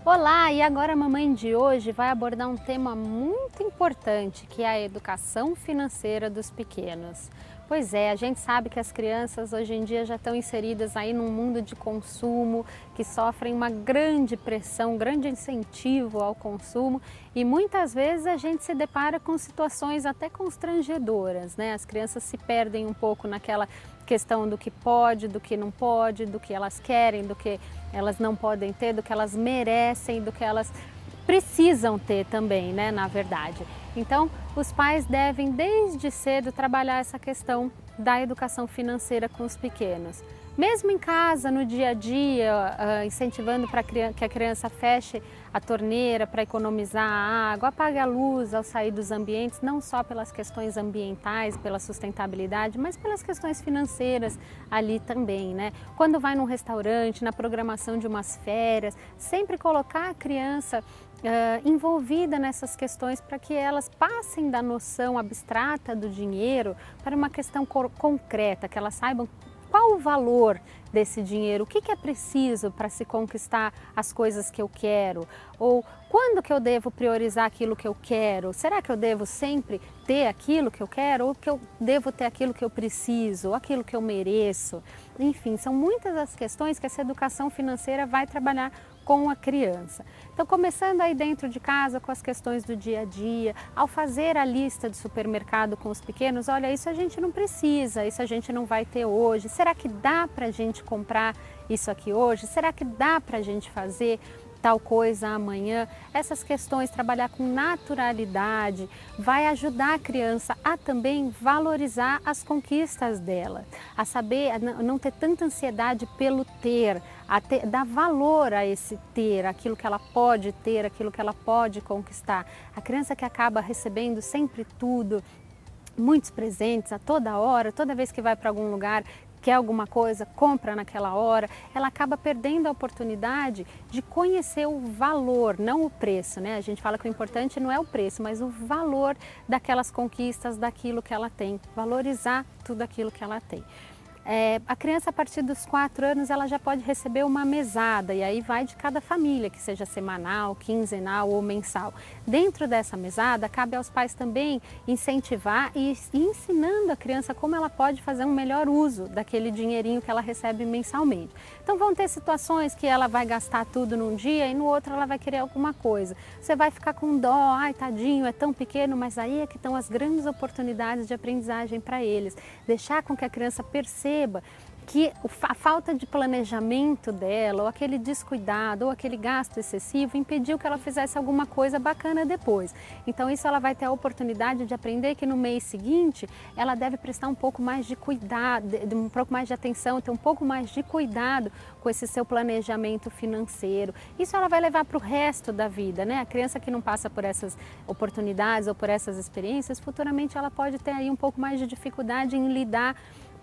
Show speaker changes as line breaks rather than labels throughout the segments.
Olá, e agora a mamãe de hoje vai abordar um tema muito importante, que é a educação financeira dos pequenos. Pois é, a gente sabe que as crianças hoje em dia já estão inseridas aí num mundo de consumo, que sofrem uma grande pressão, um grande incentivo ao consumo e muitas vezes a gente se depara com situações até constrangedoras, né? As crianças se perdem um pouco naquela questão do que pode, do que não pode, do que elas querem, do que elas não podem ter, do que elas merecem, do que elas precisam ter também, né, na verdade. Então, os pais devem desde cedo trabalhar essa questão da educação financeira com os pequenos. Mesmo em casa, no dia a dia, incentivando para que a criança feche a torneira para economizar a água, apague a luz ao sair dos ambientes, não só pelas questões ambientais, pela sustentabilidade, mas pelas questões financeiras ali também, né? Quando vai num restaurante, na programação de umas férias, sempre colocar a criança envolvida nessas questões para que elas passem da noção abstrata do dinheiro para uma questão concreta, que elas saibam qual o valor desse dinheiro, o que é preciso para se conquistar as coisas que eu quero, ou quando que eu devo priorizar aquilo que eu quero, será que eu devo sempre ter aquilo que eu quero, ou que eu devo ter aquilo que eu preciso, ou aquilo que eu mereço, enfim, são muitas as questões que essa educação financeira vai trabalhar com a criança. Então, começando aí dentro de casa com as questões do dia a dia, ao fazer a lista de supermercado com os pequenos, olha, isso a gente não precisa, isso a gente não vai ter hoje, será que dá para a gente comprar isso aqui hoje? Será que dá para a gente fazer tal coisa amanhã? Essas questões, trabalhar com naturalidade, vai ajudar a criança a também valorizar as conquistas dela, a saber, a não ter tanta ansiedade pelo ter, dar valor a esse ter, aquilo que ela pode ter, aquilo que ela pode conquistar. A criança que acaba recebendo sempre tudo, muitos presentes a toda hora, toda vez que vai para algum lugar, quer alguma coisa, compra naquela hora, ela acaba perdendo a oportunidade de conhecer o valor, não o preço, né? A gente fala que o importante não é o preço, mas o valor daquelas conquistas, daquilo que ela tem, valorizar tudo aquilo que ela tem. A criança a partir dos 4 anos ela já pode receber uma mesada e aí vai de cada família, que seja semanal, quinzenal ou mensal. Dentro dessa mesada cabe aos pais também incentivar e ensinando a criança como ela pode fazer um melhor uso daquele dinheirinho que ela recebe mensalmente. Então vão ter situações que ela vai gastar tudo num dia e no outro ela vai querer alguma coisa. Você vai ficar com dó, ai tadinho, é tão pequeno, mas aí é que estão as grandes oportunidades de aprendizagem para eles. Deixar com que a criança perceba que a falta de planejamento dela, ou aquele descuidado, ou aquele gasto excessivo, impediu que ela fizesse alguma coisa bacana depois. Então isso ela vai ter a oportunidade de aprender que no mês seguinte ela deve prestar um pouco mais de cuidado, um pouco mais de atenção, ter um pouco mais de cuidado com esse seu planejamento financeiro. Isso ela vai levar para o resto da vida, né? A criança que não passa por essas oportunidades ou por essas experiências, futuramente ela pode ter aí um pouco mais de dificuldade em lidar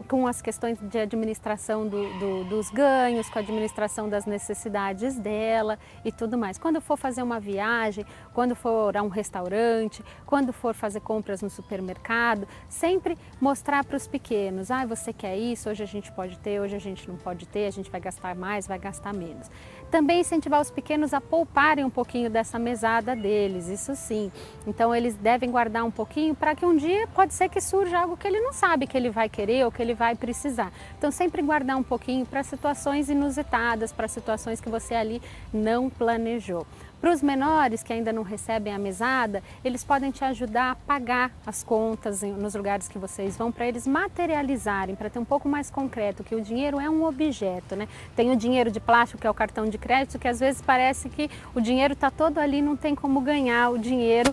com as questões de administração dos ganhos, com a administração das necessidades dela e tudo mais. Quando for fazer uma viagem, quando for a um restaurante, quando for fazer compras no supermercado, sempre mostrar para os pequenos, você quer isso, hoje a gente pode ter, hoje a gente não pode ter, a gente vai gastar mais, vai gastar menos. Também incentivar os pequenos a pouparem um pouquinho dessa mesada deles, isso sim. Então eles devem guardar um pouquinho para que um dia pode ser que surja algo que ele não sabe que ele vai querer ou que ele vai precisar. Então sempre guardar um pouquinho para situações inusitadas, para situações que você ali não planejou. Para os menores que ainda não recebem a mesada, eles podem te ajudar a pagar as contas nos lugares que vocês vão, para eles materializarem, para ter um pouco mais concreto, que o dinheiro é um objeto, né? Tem o dinheiro de plástico, que é o cartão de crédito, que às vezes parece que o dinheiro está todo ali, não tem como ganhar o dinheiro,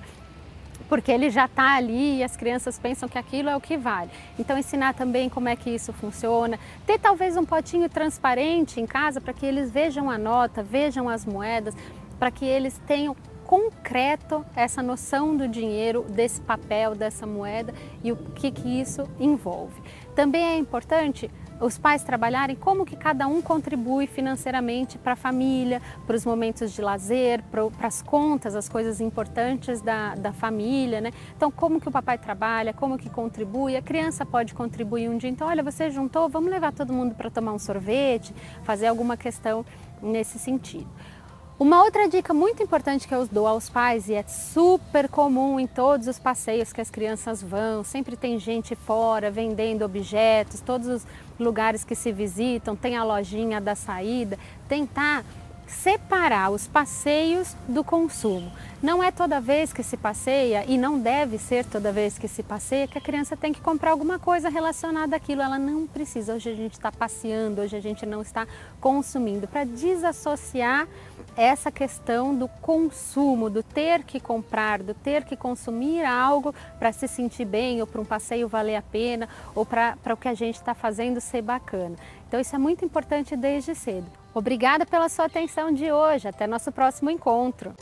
porque ele já está ali e as crianças pensam que aquilo é o que vale. Então ensinar também como é que isso funciona, ter talvez um potinho transparente em casa para que eles vejam a nota, vejam as moedas, para que eles tenham concreto essa noção do dinheiro, desse papel, dessa moeda e o que isso envolve. Também é importante os pais trabalharem como que cada um contribui financeiramente para a família, para os momentos de lazer, para as contas, as coisas importantes da família, né? Então, como que o papai trabalha, como que contribui, a criança pode contribuir um dia. Então, olha, você juntou, vamos levar todo mundo para tomar um sorvete, fazer alguma questão nesse sentido. Uma outra dica muito importante que eu dou aos pais, e é super comum em todos os passeios que as crianças vão, sempre tem gente fora vendendo objetos, todos os lugares que se visitam, tem a lojinha da saída, tentar separar os passeios do consumo. Não é toda vez que se passeia, e não deve ser toda vez que se passeia, que a criança tem que comprar alguma coisa relacionada àquilo. Ela não precisa. Hoje a gente está passeando, hoje a gente não está consumindo. Para desassociar essa questão do consumo, do ter que comprar, do ter que consumir algo para se sentir bem, ou para um passeio valer a pena, ou para o que a gente está fazendo ser bacana. Então isso é muito importante desde cedo. Obrigada pela sua atenção de hoje. Até nosso próximo encontro.